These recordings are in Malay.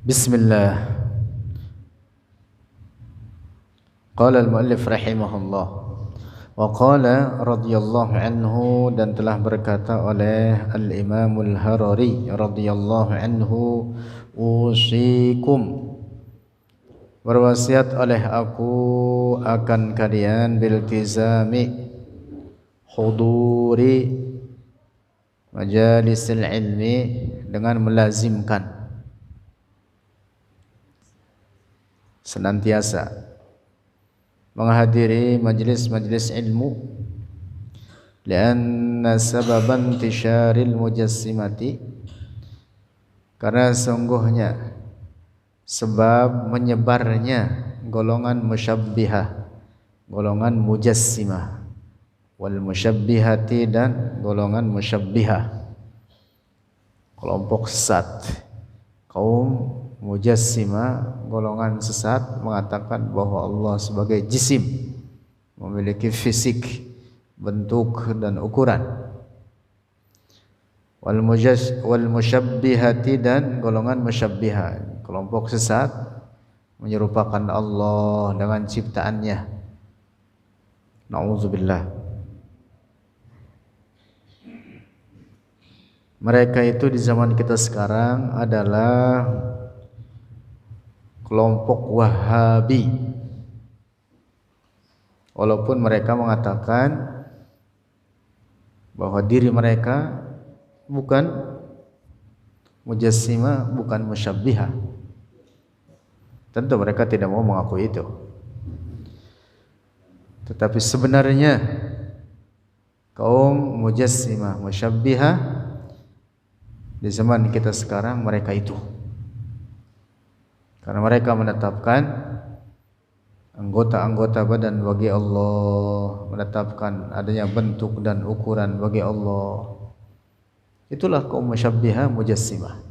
Bismillah. Qala al-muallif rahimahullah. Wa qala radhiyallahu anhu, dan telah berkata oleh al-Imam al-Harari radhiyallahu anhu, usikum, berwasiat oleh aku akan kalian biltizami huduri majalisil ilmi, dengan melazimkan senantiasa menghadiri majlis-majlis ilmu, lianna sababan intisyaril mujassimati, karena sungguhnya sebab menyebarnya golongan musyabbihah, golongan mujassimah, wal musyabbihati, dan golongan musyabbihah, kelompok sesat. Kaum Mujassimah, golongan sesat, mengatakan bahwa Allah sebagai jisim, memiliki fisik, bentuk dan ukuran. Wal musyabbihati, dan golongan musyabbihah, kelompok sesat, menyerupakan Allah dengan ciptaannya. Na'udzubillah. Mereka itu di zaman kita sekarang adalah kelompok Wahabi, walaupun mereka mengatakan bahwa diri mereka bukan mujassimah, bukan musyabbihah. Tentu mereka tidak mau mengakui itu. Tetapi sebenarnya kaum mujassimah, musyabbihah di zaman kita sekarang mereka itu, karena mereka menetapkan anggota-anggota badan bagi Allah, menetapkan adanya bentuk dan ukuran bagi Allah. Itulah kaum musyabbihah mujassimah.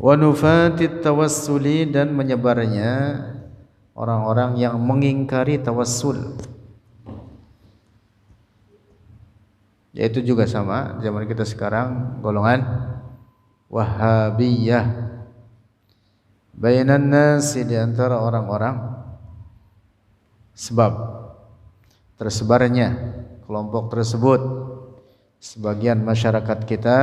Wa nufatit tawassuli, dan menyebarnya orang-orang yang mengingkari tawassul, yaitu juga sama zaman kita sekarang, golongan Wahabiyah. Bainan nasi, di antara orang-orang, sebab tersebarnya kelompok tersebut sebagian masyarakat kita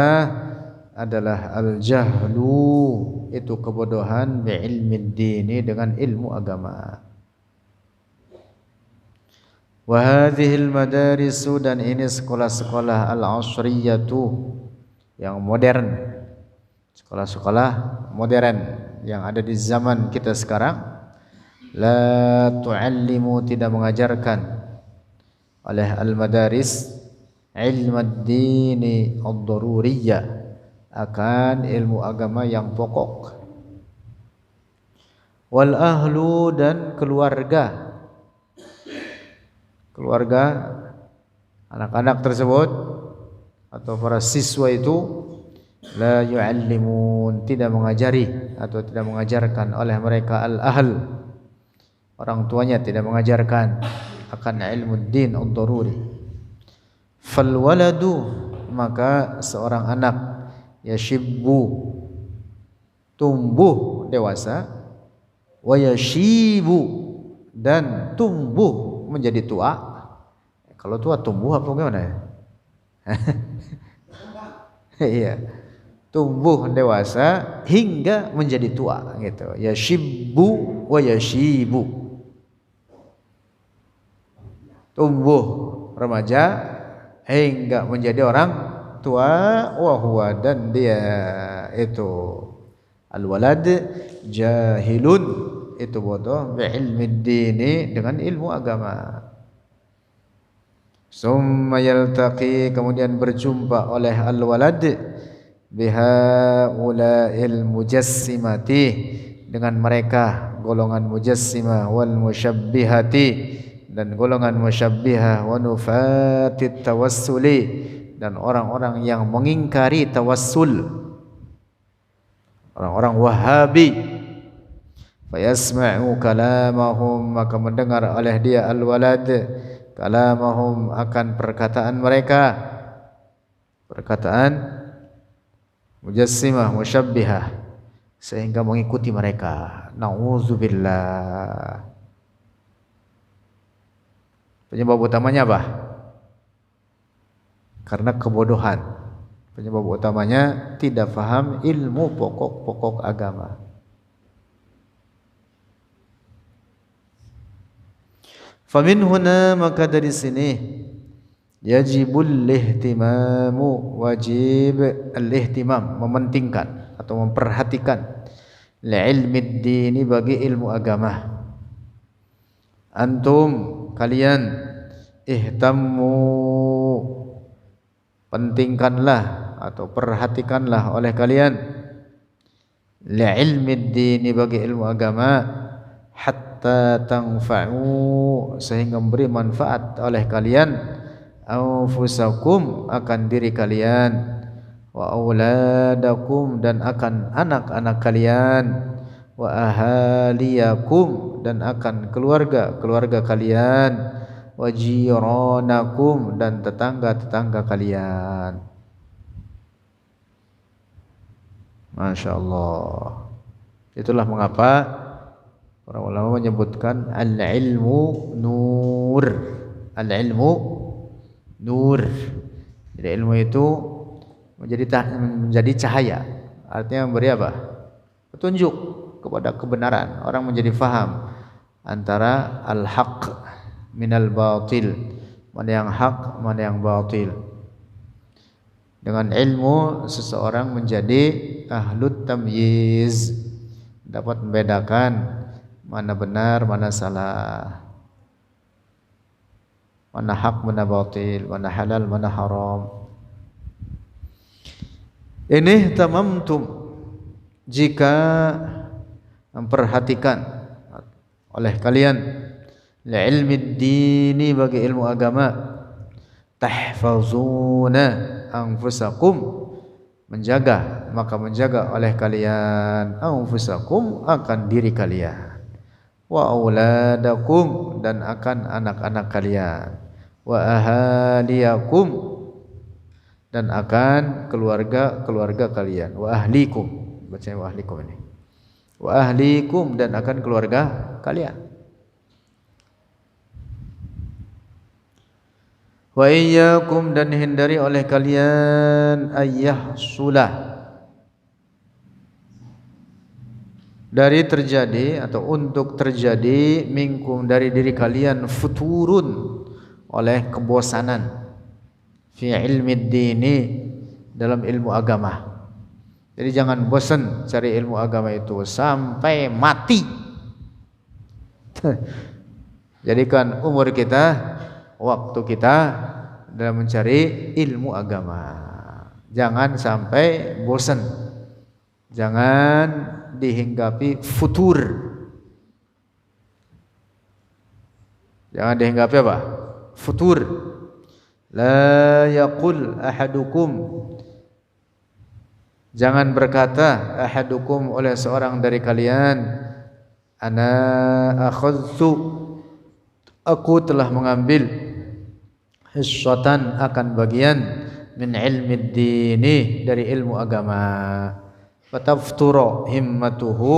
adalah al-jahlu, itu kebodohan, bi'ilmid dini, dengan ilmu agama. Wa hadhil madarisu, dan ini sekolah-sekolah al-asriyatu, yang modern, sekolah-sekolah modern yang ada di zaman kita sekarang, la tu'allimu, tidak mengajarkan, oleh al-madaris ilmad dini ad-daruriyah, akan ilmu agama yang pokok. Wal ahlu, dan keluarga anak-anak tersebut atau para siswa itu, la yu'allimun, tidak mengajari atau tidak mengajarkan oleh mereka al-ahl, orang tuanya tidak mengajarkan akan ilmu din ad-daruri. Fal waladu, maka seorang anak, yashibbu, tumbuh dewasa, wa yashibu, dan tumbuh menjadi tua. Kalau tua tumbuh apa gimana ya? Iya, tumbuh dewasa hingga menjadi tua, gitu. Yashibbu wa yashibu, tumbuh remaja hingga menjadi orang tua. Wa huwa, dan dia itu al-walad jahilun, itu bodoh, bi ilmid dini, dengan ilmu agama. Summa yaltaqi, kemudian berjumpa oleh al-walad bihaula'il mujassimati, dengan mereka golongan mujassimah, wal musyabbihati, dan golongan musyabbihah, wa nufatit tawassuli, dan orang-orang yang mengingkari tawassul, orang-orang Wahabi. Fayasma'u kalamahum, maka mendengar oleh dia al-walad kalamahum, akan perkataan mereka, perkataan mujassimah, musyabbihah, sehingga mengikuti mereka. Nauzubillah. Penyebab utamanya apa? Karena kebodohan. Penyebab utamanya tidak faham ilmu pokok-pokok agama. Famin huna, maka dari sini yajibul ihtimamu, wajib al-ihtimam, mementingkan atau memperhatikan li'ilmi dini, bagi ilmu agama. Antum, kalian, ihtammu, pentingkanlah atau perhatikanlah oleh kalian li'ilmi dini, bagi ilmu agama, hatta tanfa'u, sehingga memberi manfaat oleh kalian, anfusakum, akan diri kalian, wa auladakum, dan akan anak-anak kalian, wa ahaliyakum, dan akan keluarga-keluarga kalian, wa jiranakum, dan tetangga-tetangga kalian. Masya Allah. Itulah mengapa para ulama menyebutkan al-ilmu nur. Al-ilmu nur. Jadi ilmu itu menjadi cahaya. Artinya memberi apa? Petunjuk kepada kebenaran. Orang menjadi faham antara al-haq minal batil, mana yang hak, mana yang batil. Dengan ilmu seseorang menjadi ahlut tamyiz, dapat membedakan mana benar, mana salah, mana hak, mana batil, mana halal, mana haram. Ini tamamtum, jika memperhatikan oleh kalian li'ilmi dini, bagi ilmu agama, tahfazuna anfusakum, menjaga, maka menjaga oleh kalian anfusakum, akan diri kalian, wa auladakum, dan akan anak-anak kalian, wa ahaliyakum, dan akan keluarga-keluarga kalian, wa ahlikum, bacanya wa ahlikum ini, wa ahlikum, dan akan keluarga kalian. Wa iyyakum, dan hindari oleh kalian, ayyahsulah, dari terjadi atau untuk terjadi, minkum, dari diri kalian, futurun, oleh kebosanan, fi ilmi dini, dalam ilmu agama. Jadi jangan bosan cari ilmu agama itu sampai mati. Jadikan umur kita, waktu kita dalam mencari ilmu agama. Jangan sampai bosan. Jangan dihinggapi futur. Jangan dihinggapi apa? Futur. La yaqul ahadukum, jangan berkata ahadukum, oleh seorang dari kalian, ana akhadtu, aku telah mengambil, hissatan, akan bagian, min ilmi dini, dari ilmu agama, fatafturu himmatuhu,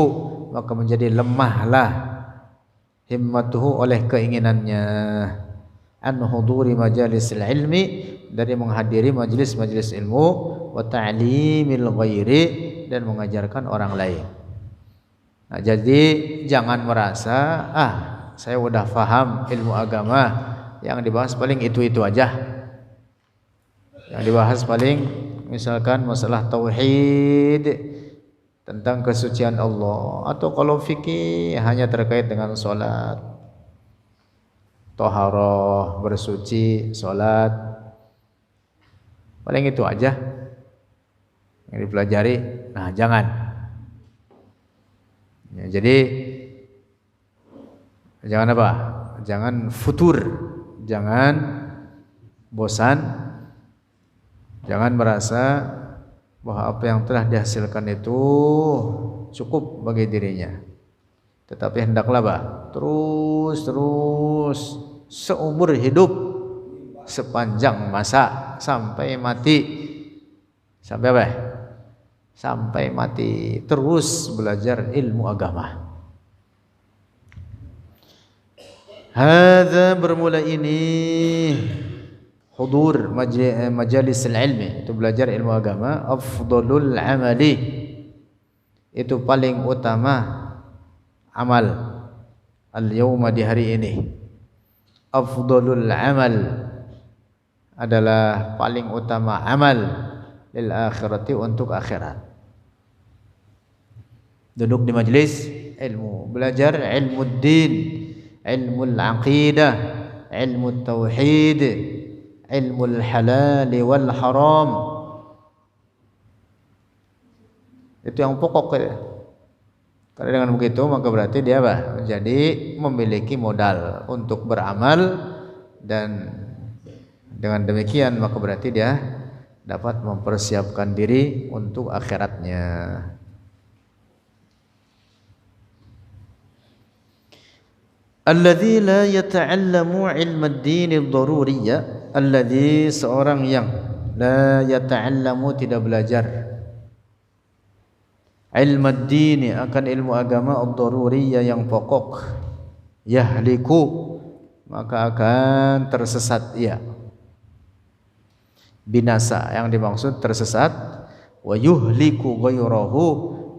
maka menjadi lemahlah himmatuhu, oleh keinginannya, an huduri majalisil ilmi, dari menghadiri majlis-majlis ilmu, wa ta'limil ghairi, dan mengajarkan orang lain. Nah, jadi jangan merasa saya udah faham ilmu agama, yang dibahas paling itu-itu aja. Yang dibahas paling misalkan masalah tauhid, tentang kesucian Allah, atau kalau fikih hanya terkait dengan salat, taharah, bersuci, salat, paling itu aja yang dipelajari. Nah, jangan. Ya, jadi jangan apa? Jangan futur, jangan bosan, jangan merasa bahwa apa yang telah dihasilkan itu cukup bagi dirinya. Tetapi hendaklah terus seumur hidup, sepanjang masa, sampai mati. Sampai apa? sampai mati terus belajar ilmu agama. Hadza bermula ini hudur majalis ilmi, itu belajar ilmu agama, afdalul amali, itu paling utama amal, al-yawma di hari ini. Afdalul amal adalah paling utama amal lil akhirati, untuk akhirat. Duduk di majlis ilmu, belajar ilmu din, ilmu al-aqidah, ilmu tauhid, ilmu al-halal wal haram. Itu yang pokok ya. Karena dengan begitu maka berarti dia apa? Jadi memiliki modal untuk beramal, dan dengan demikian maka berarti dia dapat mempersiapkan diri untuk akhiratnya. Alladzi la yata'allamu 'ilma ad-din ad-daruriyya, alladzi seorang yang la yata'allamu tidak belajar ilmu ad-din akan ilmu agama ad-daruriyya yang pokok, yahliku maka akan tersesat ia, binasa yang dimaksud tersesat, wa yuhliku ghairahu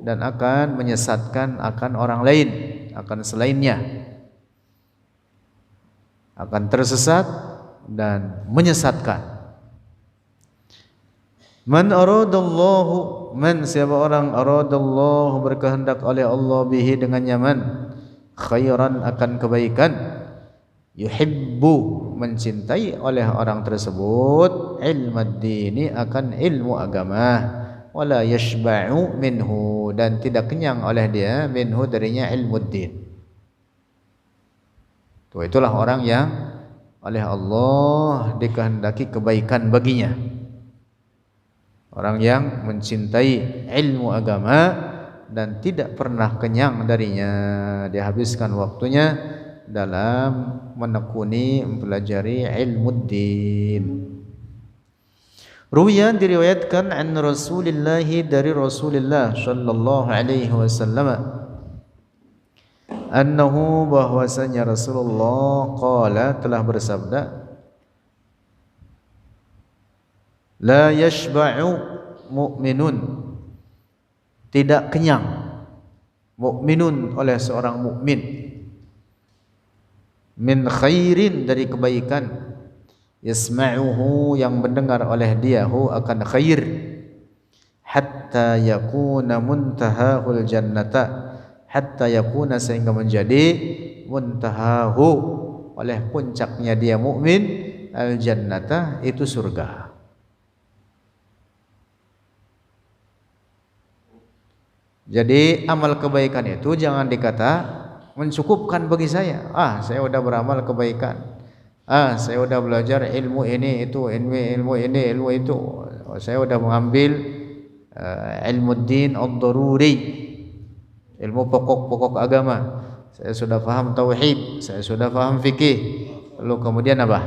dan akan menyesatkan akan orang lain, akan selainnya, akan tersesat dan menyesatkan. Man aradallahu, man siapa orang, aradallahu berkehendak oleh Allah, bihi dengan nyaman, khairan akan kebaikan, yuhibbu mencintai oleh orang tersebut, ilmad dini akan ilmu agama, wala yashba'u minhu dan tidak kenyang oleh dia, minhu darinya ilmu din. Itulah orang yang oleh Allah dikehendaki kebaikan baginya. Orang yang mencintai ilmu agama dan tidak pernah kenyang darinya, dia habiskan waktunya dalam menekuni mempelajari ilmu din. Ruwiyan diriwayatkan an Rasulillah, dari Rasulullah sallallahu alaihi wasallam, annahu bahwasanya Rasulullah qala telah bersabda, la yashba'u mu'minun, tidak kenyang mu'minun oleh seorang mukmin, min khairin dari kebaikan, yasma'uhu yang mendengar oleh dia, hu akan khair, hatta yakuna muntahahul jannata, hatta yakuna sehingga menjadi, muntahahu oleh puncaknya dia mukmin, al jannata itu surga. Jadi amal kebaikan itu jangan dikata mencukupkan bagi saya. Saya sudah beramal kebaikan. Saya sudah belajar ilmu ini itu, ilmu ini, ilmu itu. Saya sudah mengambil ilmu din ad-daruri, ilmu pokok-pokok agama. Saya sudah paham tauhid, saya sudah paham fikih. Lalu kemudian apa?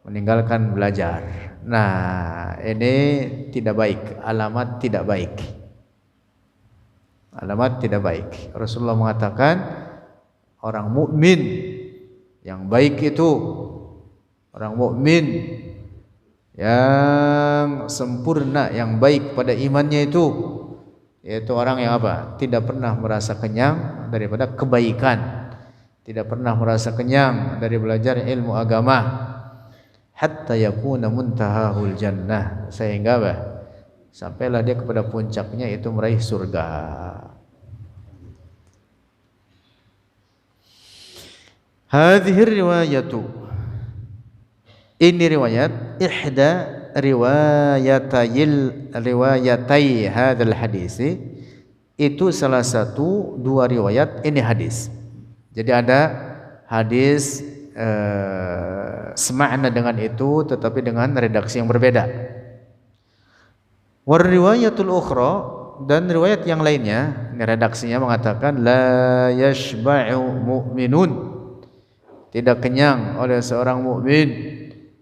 Meninggalkan belajar. Nah, ini tidak baik, alamat tidak baik. Alamat tidak baik. Rasulullah mengatakan orang mukmin yang baik itu, orang mukmin yang sempurna, yang baik pada imannya itu, yaitu orang yang apa? Tidak pernah merasa kenyang daripada kebaikan, tidak pernah merasa kenyang dari belajar ilmu agama, hatta yakuna muntahahul jannah, sehingga apa? Sampailah dia kepada puncaknya, itu meraih surga. Hadhihi riwayatu, ini riwayat, ihda riwayatai hadzal hadisi, itu salah satu dua riwayat ini hadis. Jadi ada hadis semakna dengan itu tetapi dengan redaksi yang berbeda. War riwayatul ukhra, dan riwayat yang lainnya, ini redaksinya mengatakan la yashba'u mu'minun, tidak kenyang oleh seorang mukmin,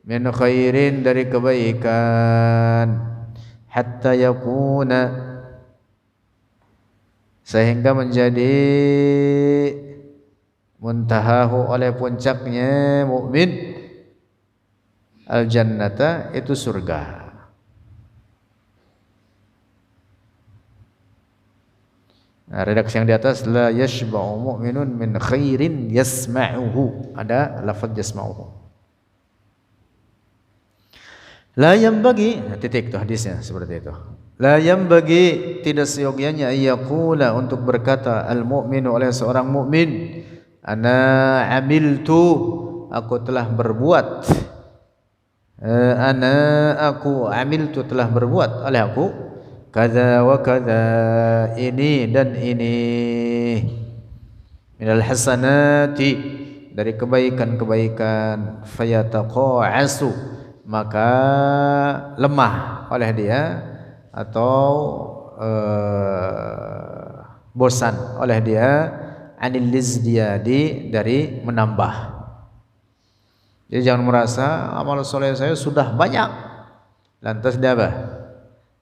min khairin dari kebaikan, hatta yakuna sehingga menjadi muntahahu oleh puncaknya mukmin al jannata itu surga. Nah, redaksi yang di atas la yashba'u mu'minun min khairin yasma'uhu, ada lafaz yasma'uhu. La yanbaghi, titik tuh hadisnya seperti itu. La yanbaghi, tidak seyogyanya yaqula, untuk berkata al mu'minu oleh seorang mukmin, ana amiltu, aku telah berbuat, aku amiltu telah berbuat oleh aku kada wa kada, ini dan ini, minal hasanati, dari kebaikan-kebaikan, fayataqa'asu, maka lemah oleh dia atau bosan oleh dia, anil lizdiyadi, dari menambah. Jadi jangan merasa amal soleh saya sudah banyak, lantas dia apa?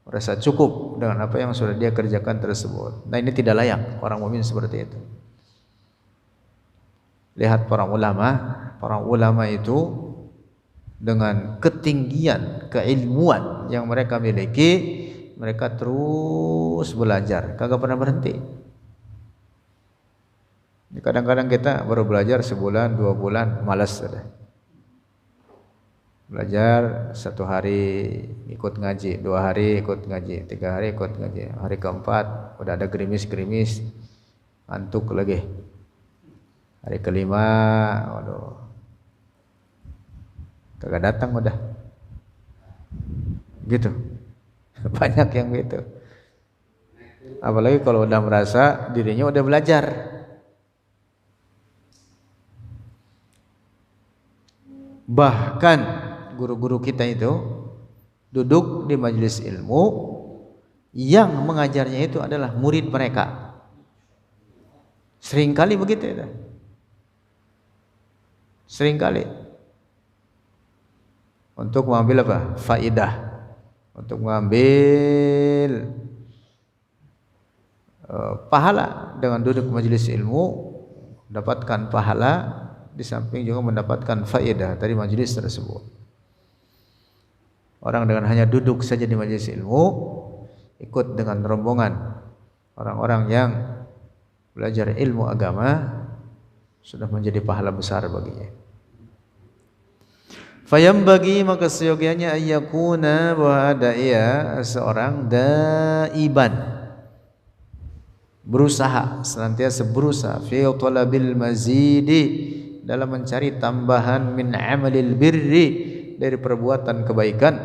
Merasa cukup dengan apa yang sudah dia kerjakan tersebut. Nah, ini tidak layak orang mukmin seperti itu. Lihat para ulama itu dengan ketinggian keilmuan yang mereka miliki, mereka terus belajar, kagak pernah berhenti. Kadang-kadang kita baru belajar sebulan, 2 bulan, malas sudah. Belajar 1 hari ikut ngaji, 2 hari ikut ngaji, 3 hari ikut ngaji, hari keempat udah ada gerimis-gerimis, ngantuk lagi. Hari kelima, waduh, kagak datang udah. Gitu. Banyak yang gitu. Apalagi kalau udah merasa dirinya udah belajar. Bahkan guru-guru kita itu duduk di majelis ilmu, yang mengajarnya itu adalah murid mereka. Seringkali begitu ya. Seringkali untuk mengambil apa? Faidah, untuk mengambil pahala dengan duduk majelis ilmu, mendapatkan pahala, di samping juga mendapatkan faedah dari majelis tersebut. Orang dengan hanya duduk saja di majelis ilmu, ikut dengan rombongan orang-orang yang belajar ilmu agama, sudah menjadi pahala besar baginya. Fayambagi, maka seyogianya ayyakuna, bahwa ada ia seorang daiban, berusaha, senantiasa berusaha, fi talabil mazidi, dalam mencari tambahan, min amalil birri, dari perbuatan kebaikan,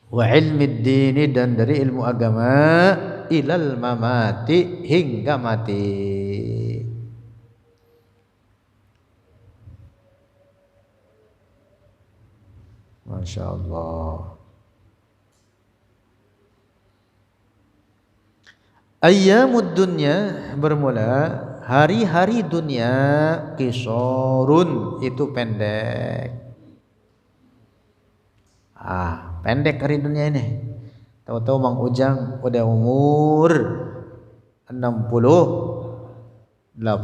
wa ilmi dini, dan dari ilmu agama, ilal mamati, hingga mati. Masya Allah. Ayyamud dunya, bermula hari-hari dunia, qisarun, itu pendek. Pendek hari dunia ini. Tahu-tahu Mang Ujang udah umur 68.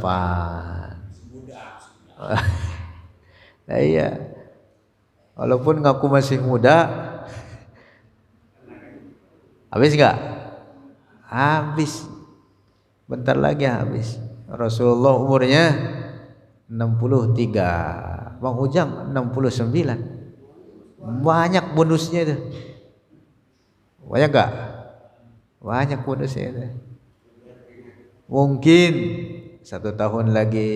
Nah, iya. Walaupun ngaku masih muda, habis enggak? Habis. Bentar lagi habis. Rasulullah umurnya 63, Bang Ujang 69. Banyak bonusnya itu. Banyak enggak? Banyak bonusnya itu. Mungkin 1 tahun lagi,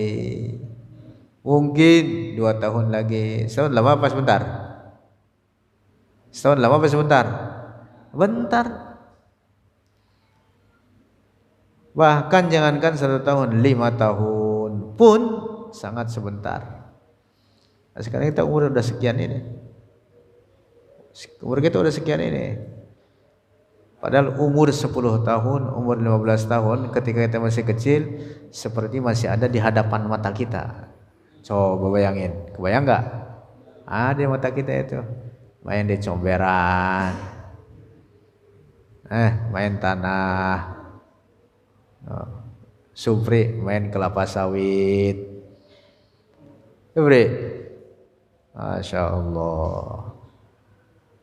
mungkin 2 tahun lagi. Setahun lama apa sebentar? Setahun lama apa sebentar? Bentar. Bahkan jangankan 1 tahun, 5 tahun pun sangat sebentar. Nah, sekarang kita umur udah sekian ini. Umur kita udah sekian ini. Padahal umur 10 tahun, umur 15 tahun ketika kita masih kecil, seperti masih ada di hadapan mata kita. Coba bayangin, kebayang enggak? Ada di mata kita itu. Main di comberan, main tanah, Nah, Supri main kelapa sawit. Supri, Masya Allah.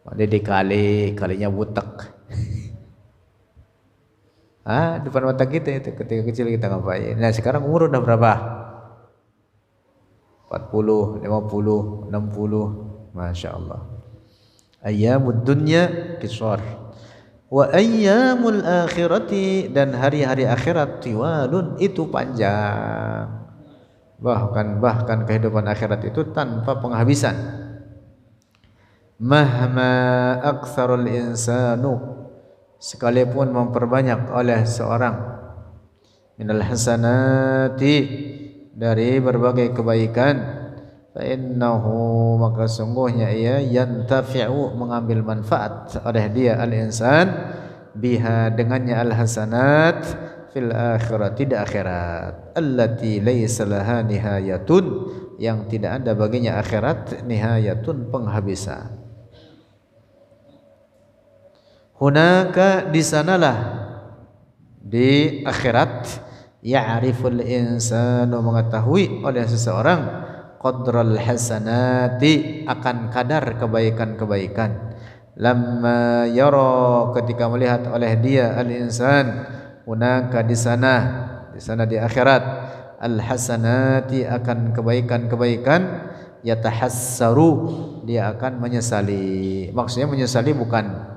Mandi di kali, kalinya butek. Depan mata kita itu ketika kecil kita ngapain. Nah sekarang umur udah berapa? 40, 50, 60. Masya Allah. Ayyamud dunya qisar. Wa ayyamul akhirati, dan hari-hari akhirat tiwalun, itu panjang. Bahkan kehidupan akhirat itu tanpa penghabisan. Mahma aktsarul insanu, sekalipun memperbanyak oleh seorang, minal hasanati, dari berbagai kebaikan, fa innahu, maka sungguhnya ia, yantafi'u, mengambil manfaat oleh dia al-insan, biha, dengannya al-hasanat, fil akhirat, di akhirat, allati laisa laha nihayatun, yang tidak ada baginya akhirat nihayatun, penghabisan. Hunaka, di sanalah, di akhirat, ya'riful insanu, mengetahui oleh seseorang, qadral hasanati, akan kadar kebaikan-kebaikan, lamma yara, ketika melihat oleh dia al-insan, hunaka, di sana di akhirat, al hasanati, akan kebaikan-kebaikan, yatahassaru, dia akan menyesali. Maksudnya menyesali bukan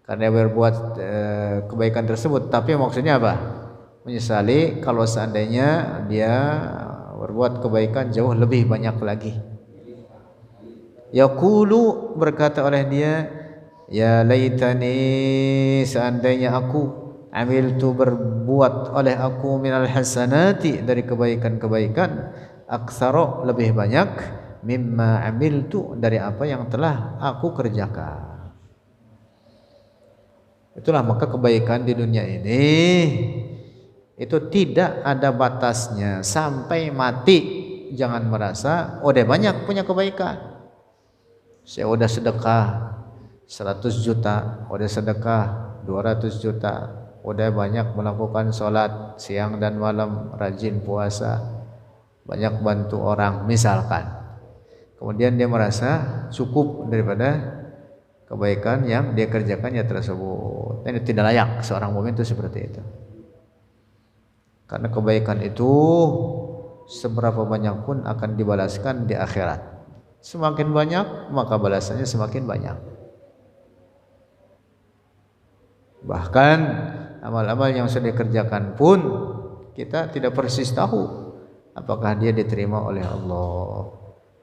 karena berbuat kebaikan tersebut, tapi maksudnya apa? Menyesali kalau seandainya dia berbuat kebaikan jauh lebih banyak lagi. Yaqulu, berkata oleh dia, ya laitani, seandainya aku, amiltu, berbuat oleh aku, minal hasanati, dari kebaikan-kebaikan, aktsara, lebih banyak, mimma amiltu, dari apa yang telah aku kerjakan. Itulah, maka kebaikan di dunia ini itu tidak ada batasnya sampai mati. Jangan merasa udah banyak punya kebaikan, saya udah sedekah 100 juta, udah sedekah 200 juta, udah banyak melakukan sholat siang dan malam, rajin puasa, banyak bantu orang misalkan. Kemudian dia merasa cukup daripada kebaikan yang dia kerjakannya tersebut. Ini tidak layak seorang mukmin itu seperti itu. Karena kebaikan itu seberapa banyak pun akan dibalaskan di akhirat. Semakin banyak maka balasannya semakin banyak. Bahkan amal-amal yang sudah dikerjakan pun kita tidak persis tahu apakah dia diterima oleh Allah,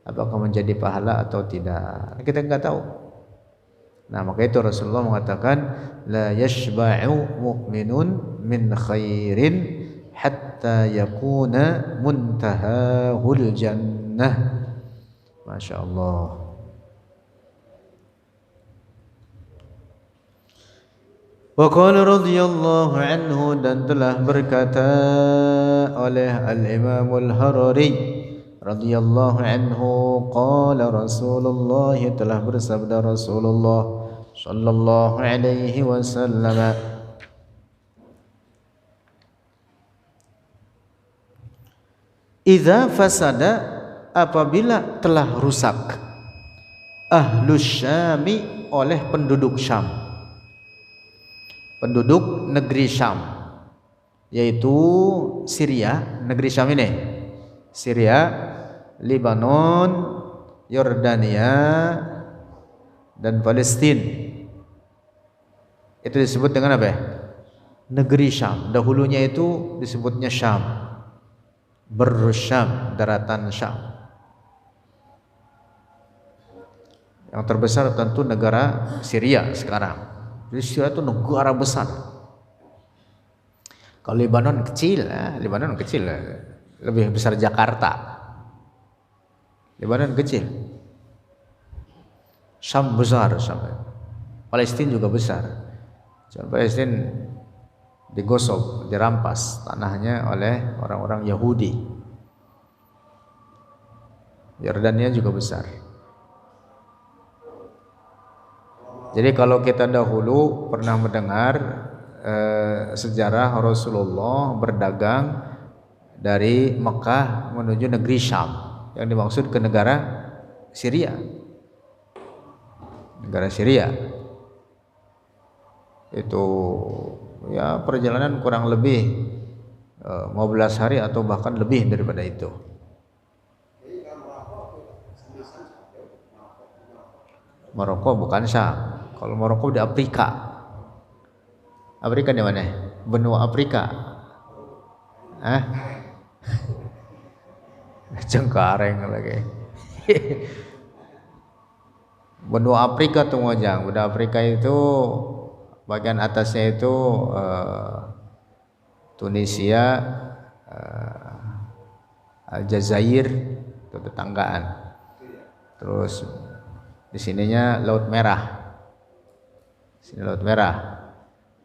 apakah menjadi pahala atau tidak. Kita enggak tahu. Nah, maka itu Rasulullah mengatakan, la yashba'u mu'minun min khairin hatta yakuna muntahahul jannah. Masya Allah. Wa qala radhiyallahu anhu, dan telah berkata oleh al-Imam al-Harari radhiyallahu anhu, qala Rasulullah, telah bersabda Rasulullah sallallahu alaihi wasallam, idza fasada, apabila telah rusak, ahlus Syami, oleh penduduk Syam, penduduk negeri Syam, yaitu Syria, negeri Syam ini Syria, Lebanon, Yordania, dan Palestina. Itu disebut dengan apa ya? Negeri Syam. Dahulunya itu disebutnya Syam, Syam, daratan Syam. Yang terbesar tentu negara Syria sekarang. Jadi Syria itu negara besar. Kalau Lebanon kecil, lebih besar Jakarta. Lebanon kecil, Syam besar, Palestina juga besar. Palestina digosok, dirampas tanahnya oleh orang-orang Yahudi. Yordania juga besar. Jadi kalau kita dahulu pernah mendengar sejarah Rasulullah berdagang dari Mekah menuju negeri Syam, yang dimaksud ke negara Syria. Negara Syria itu ya perjalanan kurang lebih 15 hari atau bahkan lebih daripada itu. Maroko bukan Syam. Kalau Maroko di Afrika. Afrika di mana? Benua Afrika. Cengkareng lagi. Benua Afrika tuh Mojang. Benua Afrika itu bagian atasnya itu Tunisia, Aljazair, itu tetanggaan. Terus di sininya Laut Merah. Sini Laut Merah.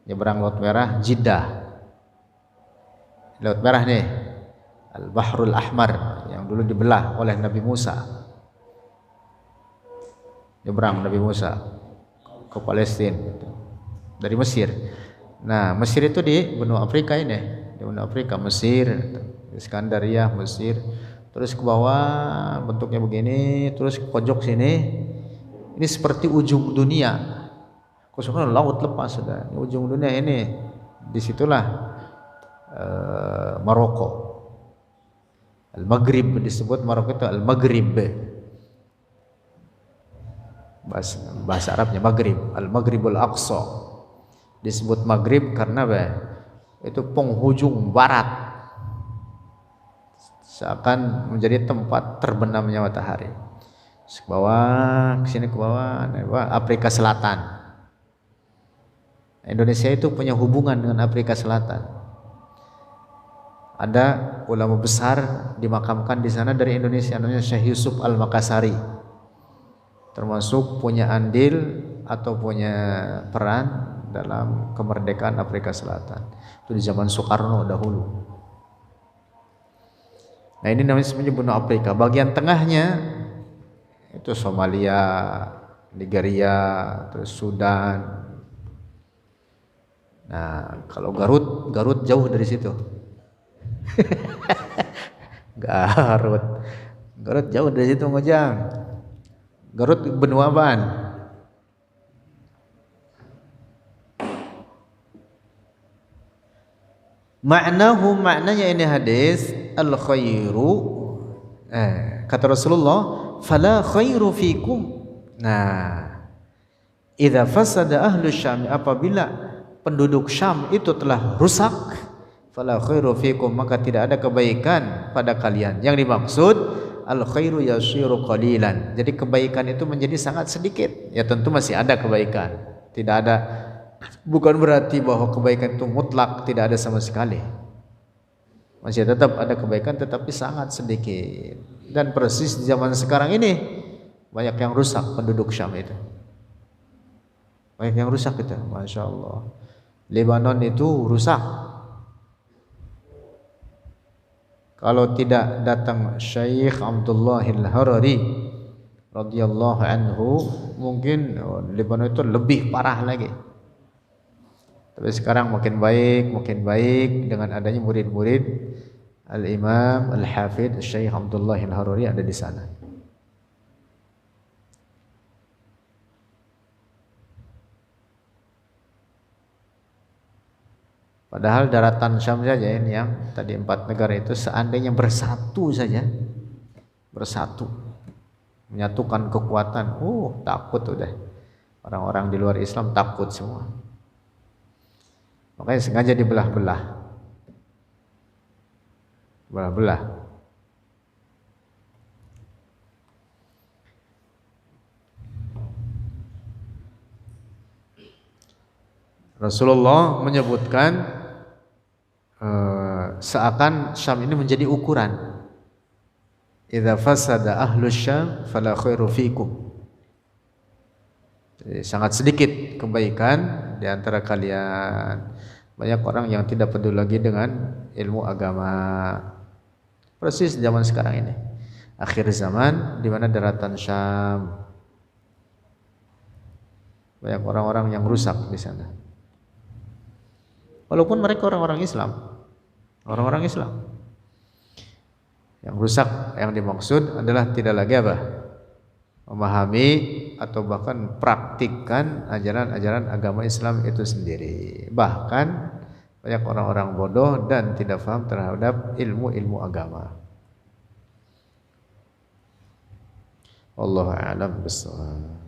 Nyebrang Laut Merah Jeddah. Laut Merah nih, Al-Bahrul Ahmar yang dulu dibelah oleh Nabi Musa. Nyebrang Nabi Musa ke Palestina dari Mesir. Nah, Mesir itu di benua Afrika ini, di benua Afrika, Mesir, Iskandaria, Mesir, terus ke bawah bentuknya begini, terus ke pojok sini, ini seperti ujung dunia. Khususnya laut lepas sudah, ini ujung dunia ini, disitulah Maroko, Al-Maghrib disebut Maroko itu Al-Maghrib, bahasa Arabnya Maghrib, Al-Maghribul Aqsa. Disebut Maghrib karena itu penghujung barat, seakan menjadi tempat terbenamnya matahari. Ke bawah, ke sini ke bawah, Afrika Selatan. Indonesia itu punya hubungan dengan Afrika Selatan. Ada ulama besar dimakamkan di sana dari Indonesia, namanya Syekh Yusuf Al-Makassari, termasuk punya andil atau punya peran dalam kemerdekaan Afrika Selatan. Itu di zaman Soekarno dahulu. Nah, ini namanya sebenarnya benua Afrika. Bagian tengahnya itu Somalia, Nigeria, terus Sudan. Nah, kalau Garut jauh dari situ. Garut jauh dari situ Ngojang. Garut benua apaan? Maknanya ini hadis al khairu, kata Rasulullah, fala khairu fikum. Nah, idza fasada ahlu Syam, apabila penduduk Syam itu telah rusak, fala khairu fikum, maka tidak ada kebaikan pada kalian. Yang dimaksud al khairu yasiru qalilan, jadi kebaikan itu menjadi sangat sedikit. Ya tentu masih ada kebaikan, tidak ada, bukan berarti bahwa kebaikan itu mutlak tidak ada sama sekali. Masih tetap ada kebaikan tetapi sangat sedikit. Dan persis di zaman sekarang ini banyak yang rusak penduduk Syam itu. Banyak yang rusak itu, Masya Allah. Lebanon itu rusak. Kalau tidak datang Syekh Abdullah Al-Harari radhiyallahu anhu, mungkin Lebanon itu lebih parah lagi. Tapi sekarang makin baik dengan adanya murid-murid Al-Imam Al-Hafidh Syekh Abdullah Al-Harari ada di sana. Padahal daratan Syam saja ini yang tadi 4 negara itu seandainya bersatu saja, bersatu, menyatukan kekuatan, takut udah. Orang-orang di luar Islam takut semua. Makanya sengaja dibelah-belah. Belah-belah. Rasulullah menyebutkan seakan Syam ini menjadi ukuran. Idza fasada ahlus Syam fala khairu fikum. Jadi, sangat sedikit kebaikan di antara kalian. Banyak orang yang tidak peduli lagi dengan ilmu agama. Persis zaman sekarang ini, akhir zaman, di mana daratan Syam banyak orang-orang yang rusak di sana. walaupun mereka orang-orang Islam. Orang-orang Islam. Yang rusak yang dimaksud adalah tidak lagi apa? Memahami atau bahkan praktikkan ajaran-ajaran agama Islam itu sendiri. Bahkan banyak orang-orang bodoh dan tidak paham terhadap ilmu-ilmu agama. Wallahu a'lam bishawab.